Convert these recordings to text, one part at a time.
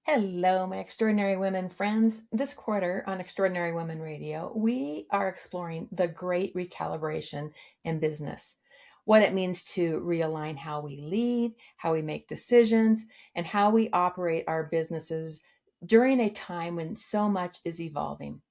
Hello, my extraordinary women friends. This quarter on Extraordinary Women Radio, we are exploring the great recalibration in business, what it means to realign how we lead, how we make decisions, and how we operate our businesses during a time when so much is evolving.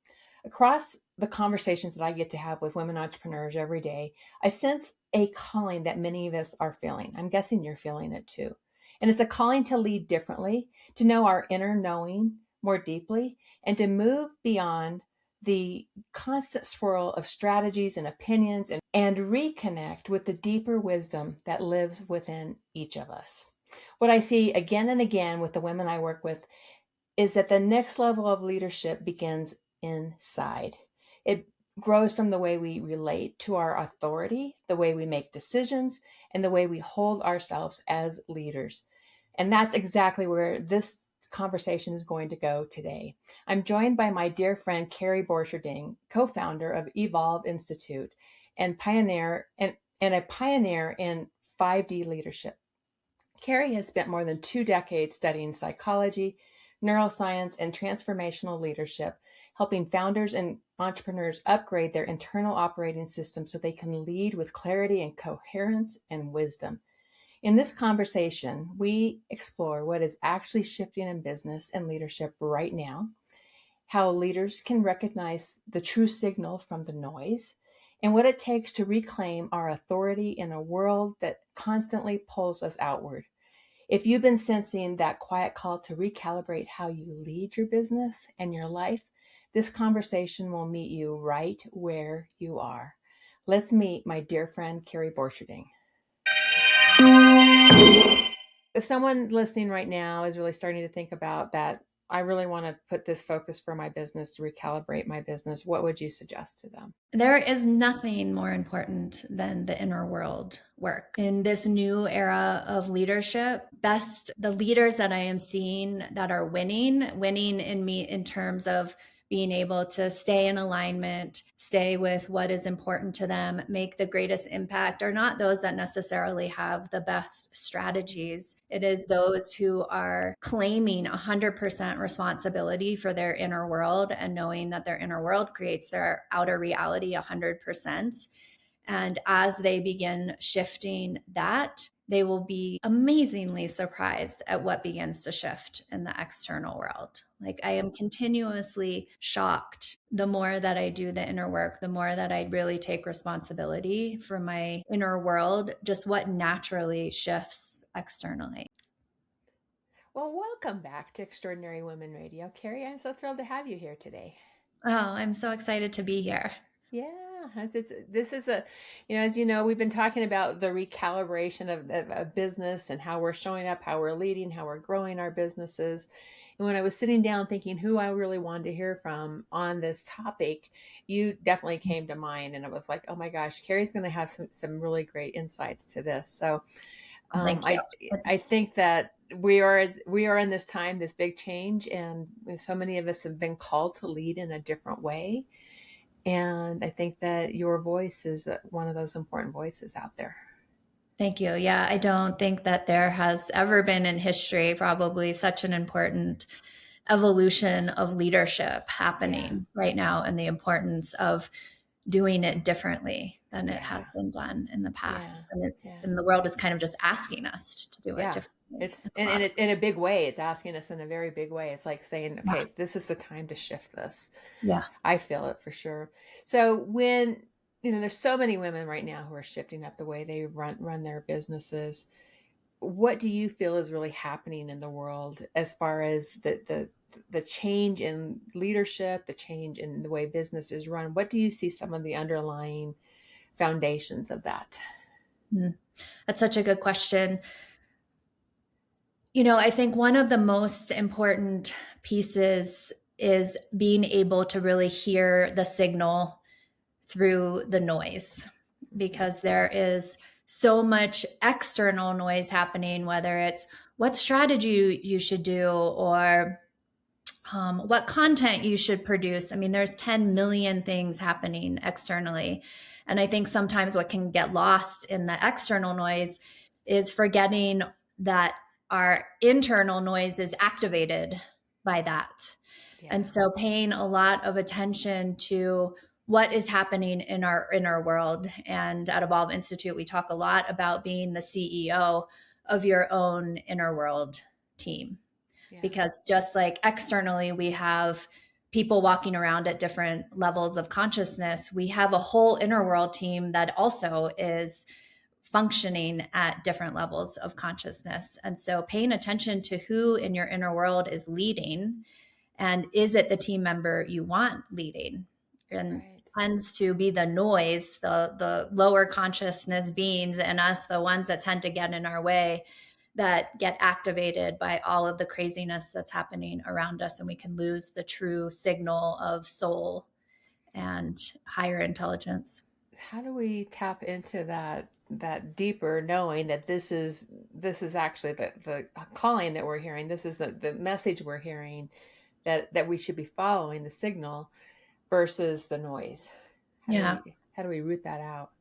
Across the conversations that I get to have with women entrepreneurs every day, I sense a calling that many of us are feeling. I'm guessing you're feeling it too. And it's a calling to lead differently, to know our inner knowing more deeply, and to move beyond the constant swirl of strategies and opinions and reconnect with the deeper wisdom that lives within each of us. What I see again and again with the women I work with is that the next level of leadership begins inside. It grows from the way we relate to our authority, the way we make decisions, and the way we hold ourselves as leaders. And that's exactly where this conversation is going to go today. I'm joined by my dear friend Carrie Borcherding, co-founder of Evolve Institute and a pioneer in 5D leadership. Carrie has spent more than 2 decades studying psychology, neuroscience, and transformational leadership, helping founders and entrepreneurs upgrade their internal operating system so they can lead with clarity and coherence and wisdom. In this conversation, we explore what is actually shifting in business and leadership right now, how leaders can recognize the true signal from the noise, and what it takes to reclaim our authority in a world that constantly pulls us outward. If you've been sensing that quiet call to recalibrate how you lead your business and your life, this conversation will meet you right where you are. Let's meet my dear friend, Carrie Borcherding. If someone listening right now is really starting to think about that, I really want to put this focus for my business to recalibrate my business, what would you suggest to them? There is nothing more important than the inner world work. In this new era of leadership, the leaders that I am seeing that are winning in terms of being able to stay in alignment, stay with what is important to them, make the greatest impact, are not those that necessarily have the best strategies. It is those who are claiming 100% responsibility for their inner world and knowing that their inner world creates their outer reality 100%. And as they begin shifting that, they will be amazingly surprised at what begins to shift in the external world. Like, I am continuously shocked the more that I do the inner work, the more that I really take responsibility for my inner world, just what naturally shifts externally. Well, welcome back to Extraordinary Women Radio. Carrie, I'm so thrilled to have you here today. Oh, I'm so excited to be here. Yeah, this is as you know, we've been talking about the recalibration of a business and how we're showing up, how we're leading, how we're growing our businesses. And when I was sitting down thinking who I really wanted to hear from on this topic, you definitely came to mind. And it was like, oh my gosh, Carrie's going to have some really great insights to this. So Thank you. I think that we are in this time, this big change, and so many of us have been called to lead in a different way. And I think that your voice is one of those important voices out there. Thank you. Yeah, I don't think that there has ever been in history probably such an important evolution of leadership Yeah. happening right now, and the importance of doing it differently than it Yeah. has been done in the Yeah. past. Yeah. And the world is kind of just asking us to do it Yeah. differently It's in a and lot of it's in a big way. It's asking us in a very big way. It's like saying, yeah. okay, this is the time to shift this. Yeah. I feel it for sure. So when there's so many women right now who are shifting up the way they run their businesses. What do you feel is really happening in the world as far as the change in leadership, the change in the way business is run? What do you see some of the underlying foundations of that? Mm. That's such a good question. I think one of the most important pieces is being able to really hear the signal through the noise, because there is so much external noise happening, whether it's what strategy you should do or what content you should produce. I mean, there's 10 million things happening externally. And I think sometimes what can get lost in the external noise is forgetting that our internal noise is activated by that. And Yeah. so paying a lot of attention to what is happening in our inner world. And at Evolve Institute, we talk a lot about being the CEO of your own inner world team. Yeah. Because just like externally, we have people walking around at different levels of consciousness, we have a whole inner world team that also is functioning at different levels of consciousness. And so paying attention to who in your inner world is leading, and is it the team member you want leading, and Right. tends to be the noise, the lower consciousness beings in us, the ones that tend to get in our way, that get activated by all of the craziness that's happening around us, and we can lose the true signal of soul and higher intelligence. How do we tap into that deeper knowing that this is actually the calling that we're hearing, this is the message we're hearing, that we should be following the signal versus the noise? Yeah. How do we root that out?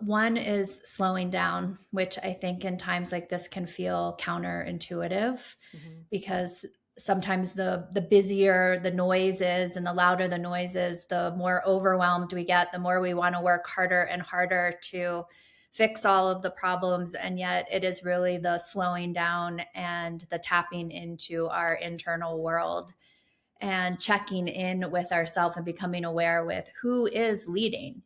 One is slowing down, which I think in times like this can feel counterintuitive, Mm-hmm. because sometimes the busier the noise is and the louder the noise is, the more overwhelmed we get, the more we want to work harder and harder to fix all of the problems. And yet it is really the slowing down and the tapping into our internal world and checking in with ourselves and becoming aware with who is leading.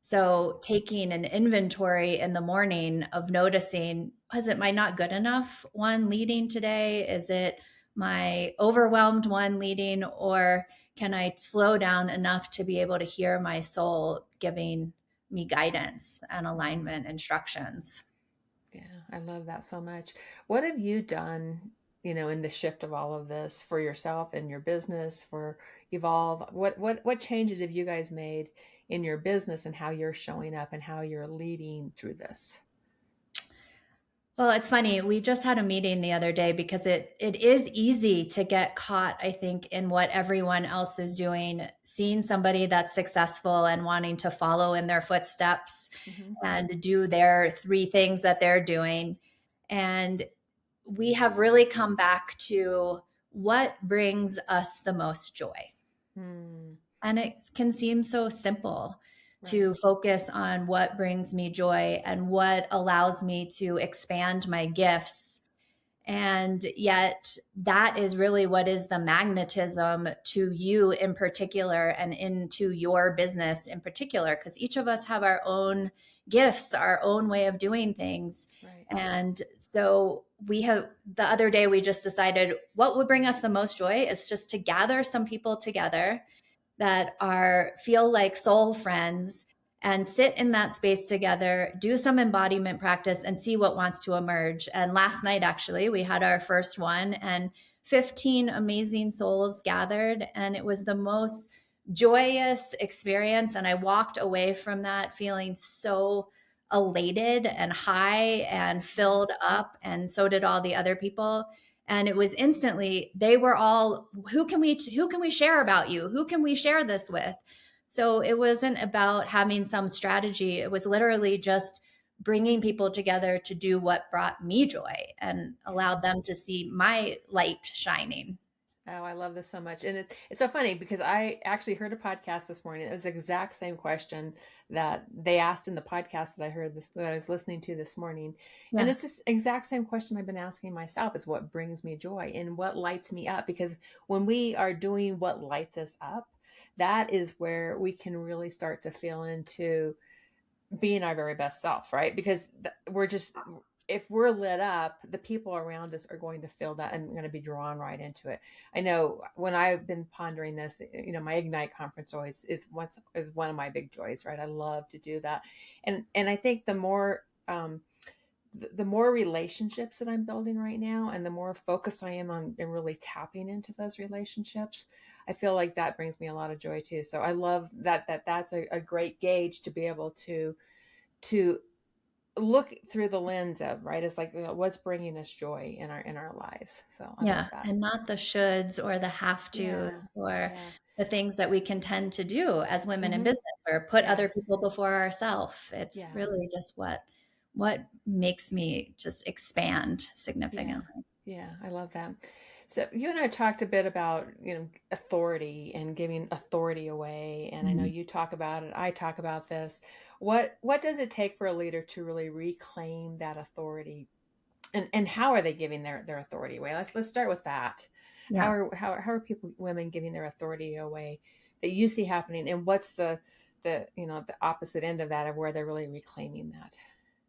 So taking an inventory in the morning of noticing, is it my not good enough one leading today? Is it my overwhelmed one leading? Or can I slow down enough to be able to hear my soul giving me guidance and alignment instructions? Yeah, I love that so much. What have you done, in the shift of all of this for yourself and your business, for Evolve? What changes have you guys made in your business and how you're showing up and how you're leading through this? Well, it's funny. We just had a meeting the other day because it is easy to get caught, I think, in what everyone else is doing, seeing somebody that's successful and wanting to follow in their footsteps Hmm. and do their three things that they're doing. And we have really come back to what brings us the most joy. Hmm. And it can seem so simple Right. to focus on what brings me joy and what allows me to expand my gifts. And yet, that is really what is the magnetism to you in particular and into your business in particular, because each of us have our own gifts, our own way of doing things. Right. And so, the other day, we just decided what would bring us the most joy is just to gather some people together that are feel like soul friends and sit in that space together, do some embodiment practice and see what wants to emerge. And last night, actually, we had our first one, and 15 amazing souls gathered, and it was the most joyous experience. And I walked away from that feeling so elated and high and Mm. filled up, and so did all the other people. And it was instantly, they were all, who can we share about you, who can we share this with? So it wasn't about having some strategy, it was literally just bringing people together to do what brought me joy and Yeah. allowed them to see my light shining. Oh, I love this so much. And it's so funny because I actually heard a podcast this morning. It was the exact same question that they asked in the podcast that I was listening to this morning. And Yeah. it's this exact same question I've been asking myself. It's what brings me joy and what lights me up. Because when we are doing what lights us up, that is where we can really start to feel into being our very best self, right? Because we're just, if we're lit up, the people around us are going to feel that and going to be drawn right into it. I know when I've been pondering this, my Ignite conference always is one of my big joys, right? I love to do that. And I think the more relationships that I'm building right now and the more focused I am on and really tapping into those relationships, I feel like that brings me a lot of joy too. So I love that's a great gauge to be able to look through the lens of, right, it's like, what's bringing us joy in our lives. So I love Yeah. that. And not the shoulds or the have Yeah. tos or Yeah. the things that we can tend to do as women in Hmm. business, or put Yeah. other people before ourselves. It's Yeah. really just what what makes me just expand Yeah. significantly. Yeah. I love that. So you and I talked a bit about, authority and giving authority away. And I know Mhm. you talk about it. I talk about this. What does it take for a leader to really reclaim that authority? And how are they giving their authority away? Let's start with that. Yeah. How are women giving their authority away that you see happening, and what's the opposite end of that of where they're really reclaiming that?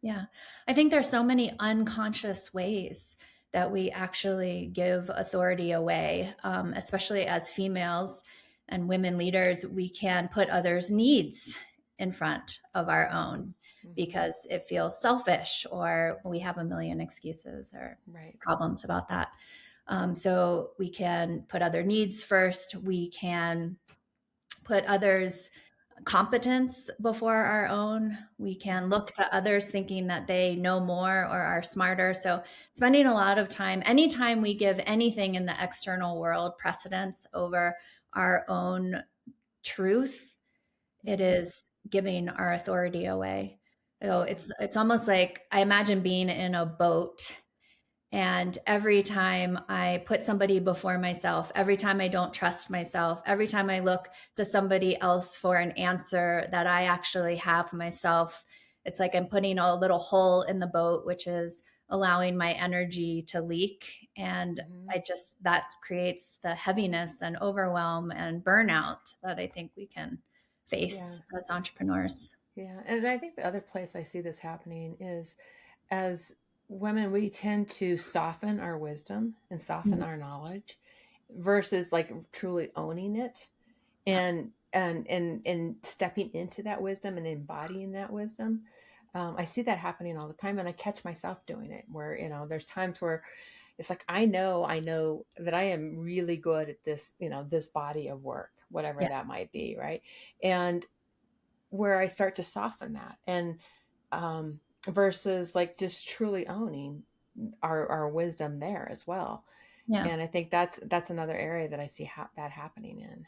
Yeah. I think there's so many unconscious ways that we actually give authority away, especially as females and women leaders. We can put others' needs in front of our Mm-hmm. own Mm-hmm. because it feels selfish, or we have a million excuses or Right. problems about that. So we can put other needs first. We can put others' competence before our own. We can Mm-hmm. look to others thinking that they know more or are smarter. So, spending a lot of time, anytime we give anything in the external world precedence over our own truth, it Mm-hmm. is giving our authority away. So Yeah. it's almost like I imagine being in a boat, and every time I put somebody before myself, every time I don't trust myself, every time I look to somebody else for an answer that I actually have myself, it's like I'm putting a little hole in the boat, which is allowing my energy to leak. And Mm-hmm. that creates the heaviness and overwhelm and burnout that I think we can Yeah. face as entrepreneurs. Yeah. And I think the other place I see this happening is, as women, we tend to soften our wisdom and soften Mhm. our knowledge versus like truly owning it, Yeah. and stepping into that wisdom and embodying that wisdom. I see that happening all the time, and I catch myself doing it. Where there's times where it's like I know that I am really good at this, this body of work, whatever that Yes. might be, right? And where I start to soften that, and versus like just truly owning our wisdom there as well. Yeah. And I think that's another area that I see that happening in.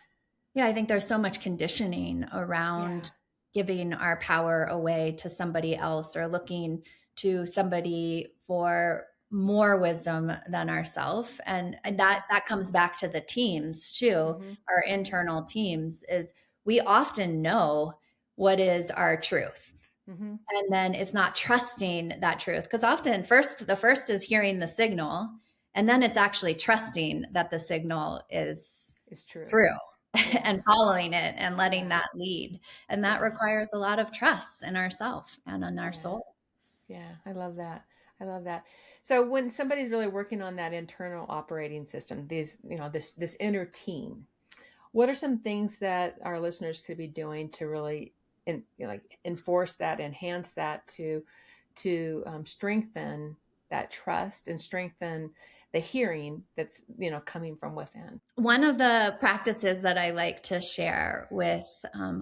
Yeah, I think there's so much conditioning Yeah. around giving our power away to somebody else or looking to somebody for more wisdom than ourselves. And Mm-hmm. that comes back to the teams too, Mm-hmm. our Mm-hmm. internal teams is we often know what is our truth. Mm-hmm. And then it's not trusting that truth because often the first is hearing the signal, and then it's actually trusting that the signal is It's true. true Yeah. and following it and letting Yeah. that lead. And that Yeah. requires a lot of trust in ourself and in our Yeah. soul. Yeah. I love that. I love that. So when somebody's really working on that internal operating system, this inner team, what are some things that our listeners could be doing to really like enforce that, enhance that, to strengthen that trust and strengthen the hearing that's coming from within? One of the practices that I like to share with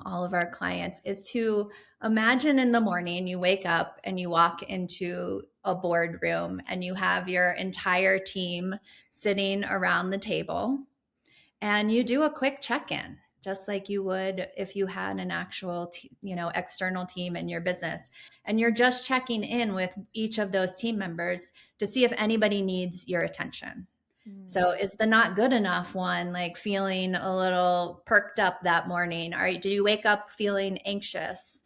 all of our clients is to imagine in the morning you wake up and you walk into a boardroom and you have your entire team sitting around the table, and you do a quick check-in just like you would if you had an actual external team in your business, and you're just checking in with each of those team members to see if anybody needs your attention. Mm. So is the not good enough one like feeling a little perked up that morning? Or do you wake up feeling anxious?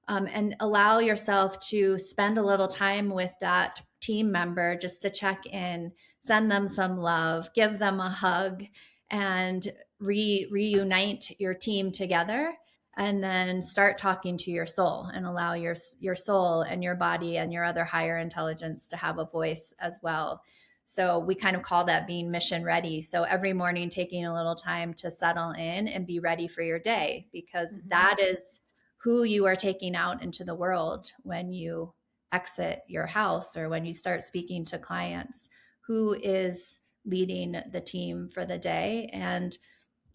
And allow yourself to spend a little time with that team member just to check in, send them some love, give them a hug, and reunite your team together. And then start talking to your soul and allow your soul and your body and your other higher intelligence to have a voice as well. So we kind of call that being mission ready. So every morning, taking a little time to settle in and be ready for your day, because Mm-hmm. that is who you are taking out into the world when you exit your house or when you start speaking to clients. Who is leading the team for the day? And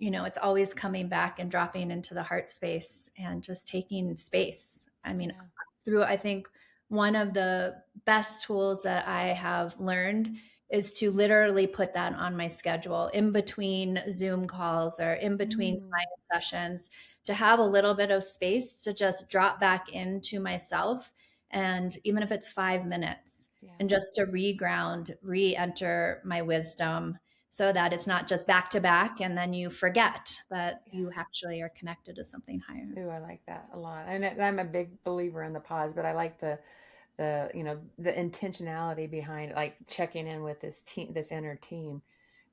it's always coming back and dropping into the heart space and just taking space. I mean, Yeah. I think one of the best tools that I have learned is to literally put that on my schedule in between Zoom calls or in between Mm. client sessions, to have a little bit of space to just drop back into myself And even if it's 5 minutes, Yeah. and just to reground, re-enter my wisdom so that it's not just back to back and then you forget that Yeah. you actually are connected to something higher. Ooh, I like that a lot. And I'm a big believer in the pause, but I like the the intentionality behind it, like checking in with this team, this inner team,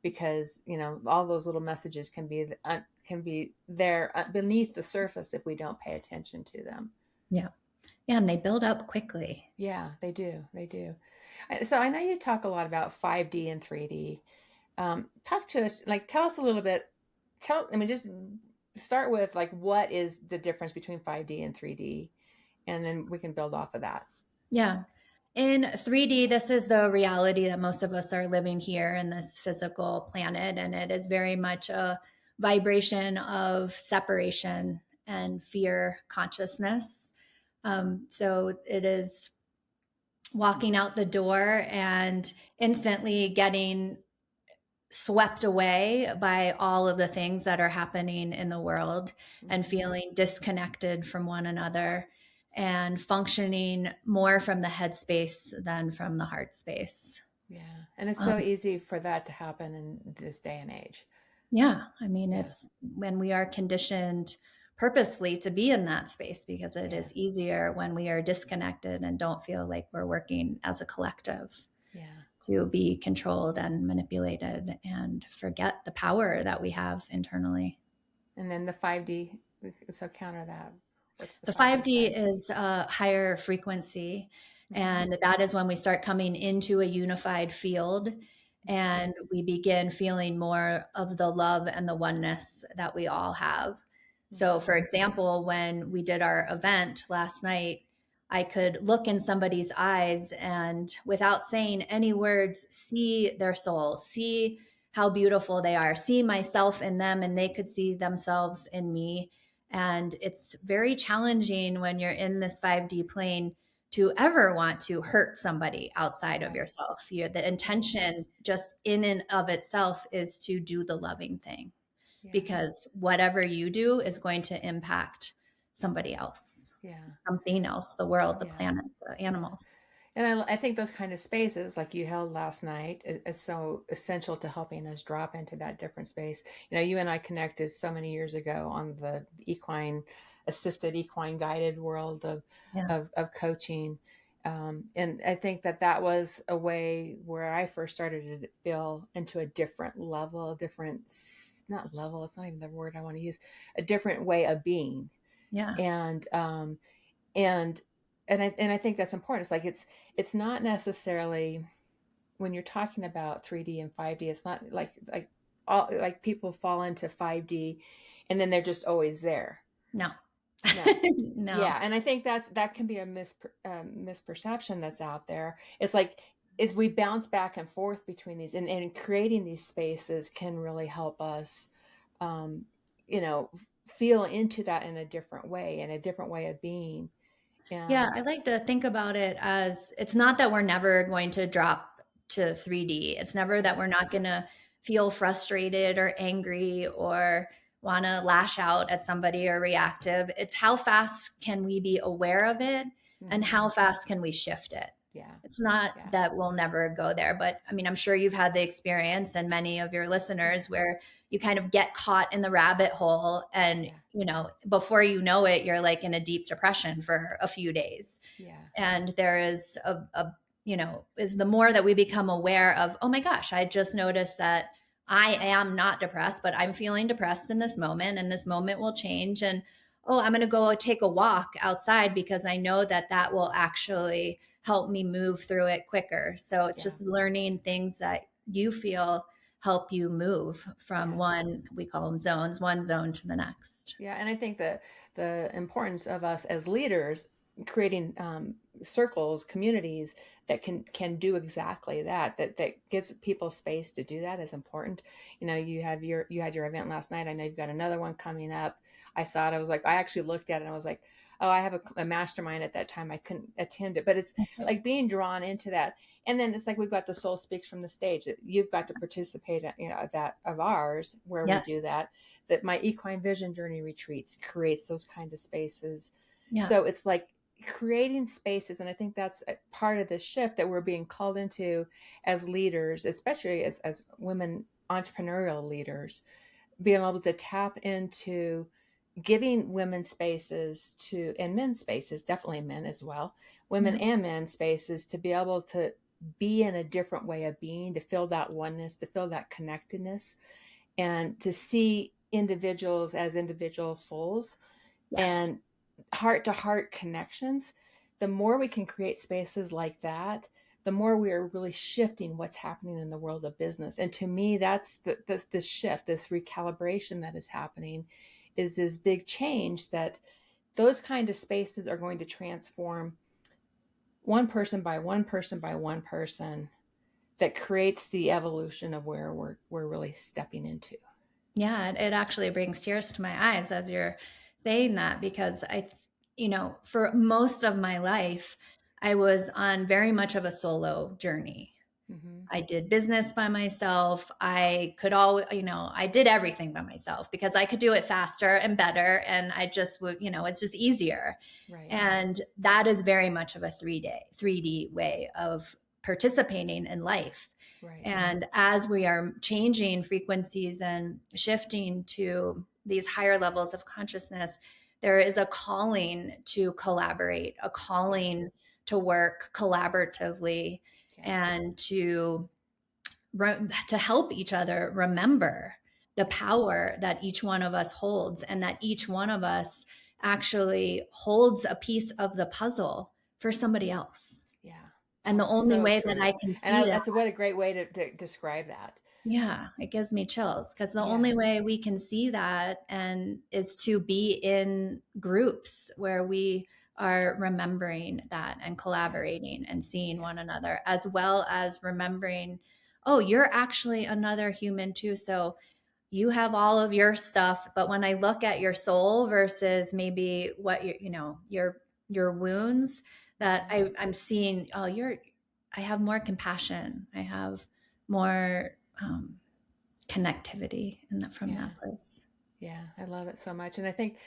because all those little messages can be there beneath the surface if we don't pay attention to them. Yeah. Yeah. And they build up quickly. Yeah, they do. They do. So I know you talk a lot about 5D and 3D. Talk to us, like, tell us a little bit. I mean, just start with like, what is the difference between 5D and 3D? And then we can build off of that. Yeah. In 3D, this is the reality that most of us are living here in this physical planet. And it is very much a vibration of separation and fear consciousness. So it is walking out the door and instantly getting swept away by all of the things that are happening in the world and Mm-hmm. feeling disconnected from one another and functioning more from the headspace than from the heart space. Yeah. And it's Um, so easy for that to happen in this day and age. yeah, I mean, Yeah. it's when we are conditioned purposefully to be in that space because it Yeah. is easier when we are disconnected and don't feel like we're working as a collective Yeah. to be controlled and manipulated and forget the power that we have internally. And then the 5D, so counter that. What's the The 5D 5D side? is a higher frequency, Mm-hmm. and that is when we start coming into a unified field and we begin feeling more of the love and the oneness that we all have. So, Mm-hmm. for example, when we did our event last night, I could look in somebody's eyes and without saying any words, see their soul, see how beautiful they are, see myself in them, and they could see themselves in me. And it's very challenging when you're in this 5D plane to ever want to hurt somebody outside of Right. yourself. The Right. intention just in and of itself is to do the loving thing Yeah. because whatever you do is going to impact somebody else, Yeah. something else, the world, the Yeah. planet, the Yeah. animals. And I think those kind of spaces like you held last night is so essential to helping us drop into that different space. You and I connected so many years ago on the equine assisted, equine guided world Yeah. of coaching. And I think that was a way where I first started to feel into a different level, a different, not level, it's not even the word I want to use, a different way of being. Yeah. And, and I think that's important. It's like it's not necessarily when you're talking about 3D and 5D. It's not like all like people fall into 5D, and then they're just always there. No. No, No. yeah, and I think that can be a misperception that's out there. It's like is we bounce back and forth between these, and creating these spaces can really help us, um, you know, feel into that in a different way, in a different way of being. Yeah, And I like to think about it as it's not that we're never going to drop to 3D. It's never that right. we're not going to feel frustrated or angry or want to lash out at somebody or reactive. It's how fast can we be aware of it and Mm-hmm. how fast can we shift it. Yeah. It's not Yeah. that we'll never go there, but I mean, I'm sure you've had the experience and many of your listeners where you kind of get caught in the rabbit hole and, Yeah. before you know it, you're like in a deep depression for a few days. Yeah. And there is is the more that we become aware of, oh my gosh, I just noticed that I am not depressed, but I'm feeling depressed in this moment and this moment will change. And oh, I'm going to go take a walk outside because I know that that will actually help me move through it quicker. So it's Yeah. just learning things that you feel help you move from Yeah. one, we call them zones, one zone to the next. Yeah. And I think that the importance of us as leaders creating circles, communities that can do exactly that gives people space to do that is important. You had your event last night. I know you've got another one coming up. I saw it. I was like, I actually looked at it and I was like, oh, I have a mastermind at that time. I couldn't attend it, but it's Okay. like being drawn into that. And then it's like we've got the Soul Speaks from the stage that you've got to participate in, that of ours where we do Yes. that. That my equine vision journey retreats creates those kind of spaces. Yeah. So it's like creating spaces, and I think that's a part of the shift that we're being called into as leaders, especially as women entrepreneurial leaders, being able to tap into giving women spaces to, and men spaces, definitely men as well, women Yeah. and men spaces to be able to be in a different way of being, to feel that oneness, to feel that connectedness, and to see individuals as individual souls Yes. and heart to heart connections. The more we can create spaces like that, the more we are really shifting what's happening in the world of business. And to me, that's the shift, this recalibration that is happening, is this big change that those kind of spaces are going to transform one person by one person by one person, that creates the evolution of where we're really stepping into. Yeah, it actually brings tears to my eyes as you're saying that, because for most of my life, I was on very much of a solo journey. Mm-hmm. I did business by myself. I could I did everything by myself because I could do it faster and better. And I just would, it's just easier. Right. And that is very much of a 3D way of participating in life. Right. And as we are changing frequencies and shifting to these higher levels of consciousness, there is a calling to collaborate, a calling to work collaboratively, Yeah. and to help each other remember the power that each one of us holds, and that each one of us actually holds a piece of the puzzle for somebody else. Yeah. And Oh, the only so way that true. I can And see that, that's what a great way to describe that. yeah, it gives me chills, because the Yeah. only way we can see that and is to be in groups where we are remembering that and Yeah. collaborating and seeing Yeah. one another, as well as remembering, oh, you're actually another human too. So you have all of your stuff, but when I look at your soul versus maybe what your wounds, that Mm-hmm. I'm seeing, oh, I have more compassion, I have more connectivity from Yeah. that place. Yeah. I love it so much. And I think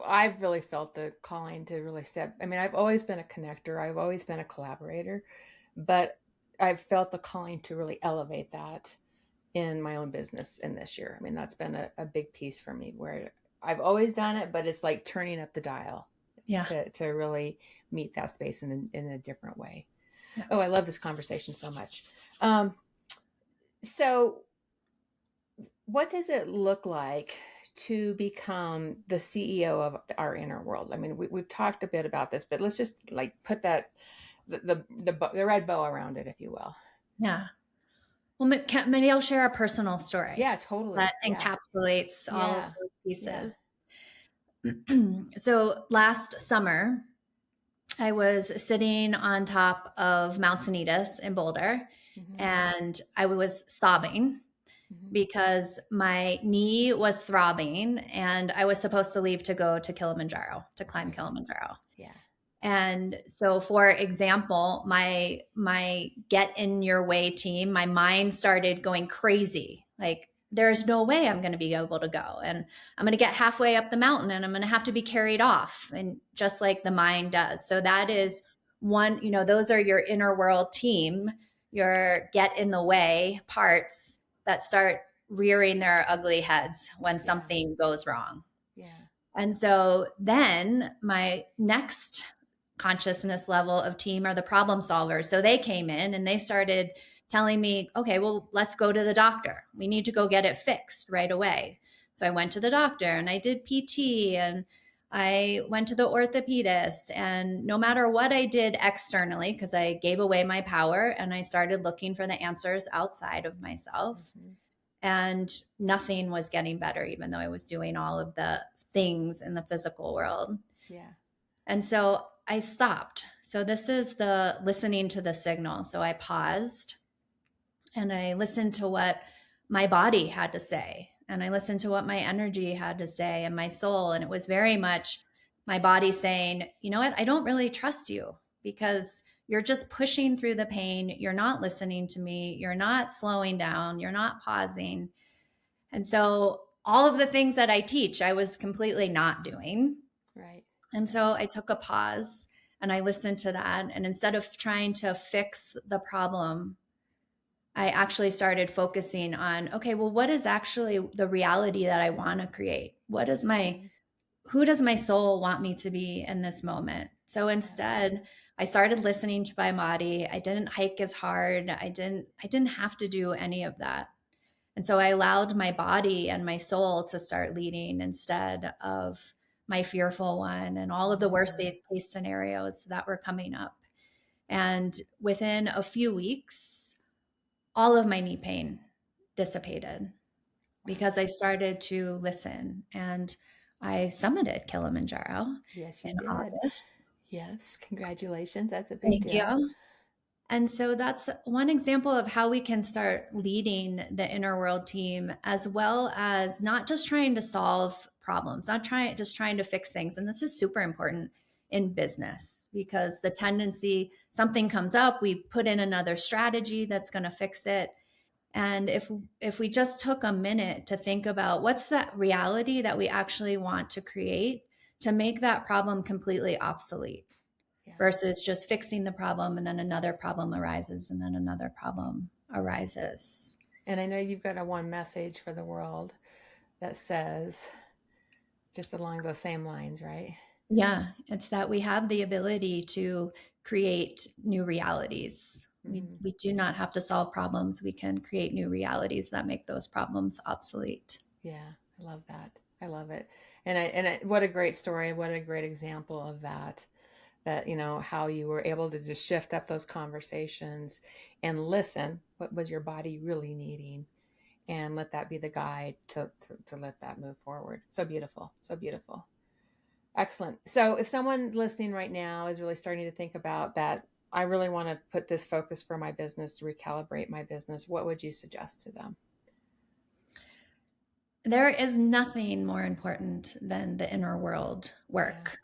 I've really felt the calling to really step. I mean, I've always been a connector, I've always been a collaborator, but I've felt the calling to really elevate that in my own business in this year. I mean, that's been a big piece for me, where I've always done it, but it's like turning up the dial Yeah. to really meet that space in a different way. Yeah. Oh, I love this conversation so much. Um, so, what does it look like to become the CEO of our inner world? I mean, we've talked a bit about this, but let's just like put that the red bow around it, if you will. Yeah. Well, maybe I'll share a personal story Yeah, totally. that Yeah, encapsulates all of yeah, those yeah. pieces. So last summer, I was sitting on top of Mount Sanitas in Boulder, Mm-hmm, and I was sobbing mm-hmm. because my knee was throbbing, and I was supposed to leave to go to Kilimanjaro, to climb Right. Kilimanjaro. Yeah. And so, for example, my get in your way team, my mind started going crazy. Like, there's no way I'm going to be able to go, and I'm going to get halfway up the mountain and I'm going to have to be carried off, and just like the mind does. So that is one, those are your inner world team, your get in the way parts that start rearing their ugly heads when Yeah. something goes wrong. Yeah. And so then my next consciousness level of team are the problem solvers. So they came in and they started telling me, okay, well, let's go to the doctor. We need to go get it fixed right away. So I went to the doctor and I did PT and I went to the orthopedist. And no matter what I did externally, because I gave away my power and I started looking for the answers outside of myself, Mm-hmm. and nothing was getting better, even though I was doing all of the things in the physical world. Yeah. And so I stopped. So this is the listening to the signal. So I paused and I listened to what my body had to say. And I listened to what my energy had to say and my soul. And it was very much my body saying, you know what? I don't really trust you because you're just pushing through the pain. You're not listening to me. You're not slowing down. You're not pausing. And so all of the things that I teach, I was completely not doing. Right. And so I took a pause and I listened to that. And instead of trying to fix the problem, I actually started focusing on, okay, well, what is actually the reality that I want to create? What is my, Mhm. who does my soul want me to be in this moment? So Yes. instead, I started listening to my body. I didn't hike as hard. I didn't have to do any of that. And so I allowed my body and my soul to start leading instead of my fearful one and all of the worst Mm. case scenarios that were coming up. And within a few weeks, all of my knee pain dissipated Wow. because I started to listen, and I summited Kilimanjaro Yes, you in did. August. Yes. Congratulations. That's a big Thank deal. you. And so that's one example of how we can start leading the inner world team, as well as not just trying to solve problems, not trying just trying to fix things. And this is super important in business because the tendency something comes up, we put in another strategy that's going to fix it. And if we just took a minute to think about what's that reality that we actually want to create to make that problem completely obsolete Yes. versus just fixing the problem and then another problem arises and then another problem arises. And I know you've got a one message for the world that says just along those same lines, right? Yeah, it's that we have the ability to create new realities. We, Hmm. we do not have to solve problems. We can create new realities that make those problems obsolete. Yeah, I love that. I love it. And what a great story. What a great example of that. That, how you were able to just shift up those conversations and listen. What was your body really needing? And let that be the guide to let that move forward. So beautiful. So beautiful. Excellent. So if someone listening right now is really starting to think about that, I really want to put this focus for my business, to recalibrate my business, what would you suggest to them? There is nothing more important than the inner world Yeah. work.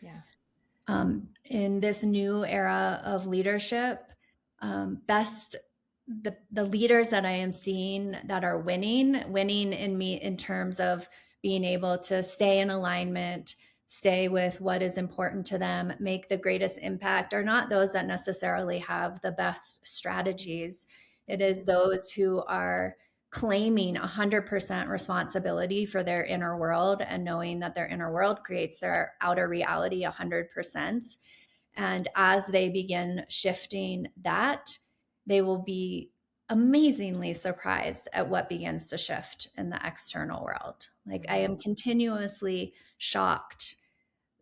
Yeah. In this new era of leadership, best the leaders that I am seeing that are winning in me in terms of being able to stay in alignment, stay with what is important to them, make the greatest impact, are not those that necessarily have the best strategies. It is Mm-hmm. those who are claiming 100% responsibility for their inner world and knowing that their inner world creates their outer reality 100%. And as they begin shifting that, they will be amazingly surprised at what begins to shift in the external world. Like I am Mm-hmm. continuously shocked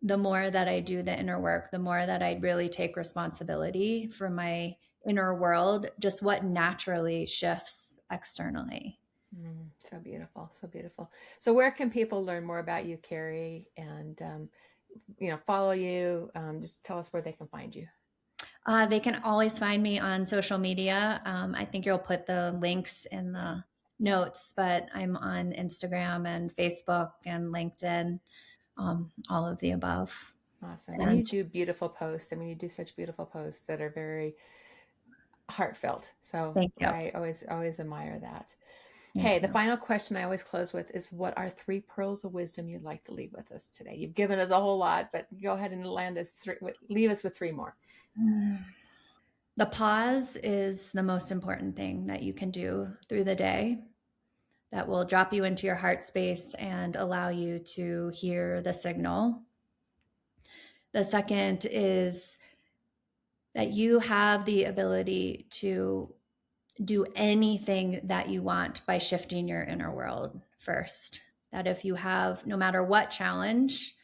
the more that I do the inner work, the more that I really take responsibility for my inner world, just what naturally shifts externally. Mm, so beautiful. So beautiful. So where can people learn more about you, Carrie, and follow you? Just tell us where they can find you. They can always find me on social media. I think you'll put the links in the notes, but I'm on Instagram and Facebook and LinkedIn, all of the above. Awesome. And you And do beautiful posts. I mean, you do such beautiful posts that are very heartfelt. So thank you. I always admire that. Thank Okay, the you. final question I always close with is, what are three pearls of wisdom you'd like to leave with us today? You've given us a whole lot, but go ahead and leave us with three more. The pause is the most important thing that you can do through the day that will drop you into your heart space and allow you to hear the signal. The second is that you have the ability to do anything that you want by shifting your inner world first. That if you have, no matter what challenge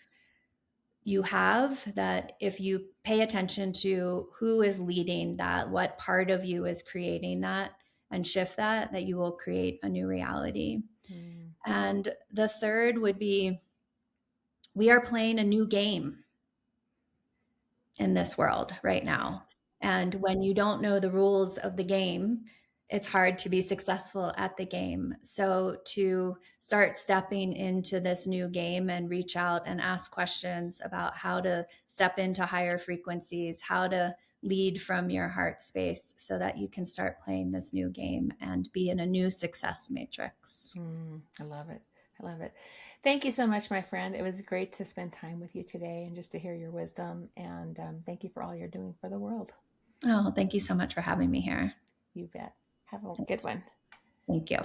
you have, that if you pay attention to who is leading that, what part of you is creating that, and shift that, that you will create a new reality. Mm, And the third would be we are playing a new game in this world right yeah. now. And when you don't know the rules of the game, it's hard to be successful at the game. So to start stepping into this new game and reach out and ask questions about how to step into higher frequencies, how to lead from your heart space so that you can start playing this new game and be in a new success matrix. I love it. I love it. Thank you so much, my friend. It was great to spend time with you today and just to hear your wisdom. And thank you for all you're doing for the world. Oh, thank you so much for having me here. You bet. Have a good Thanks. one. Thank you.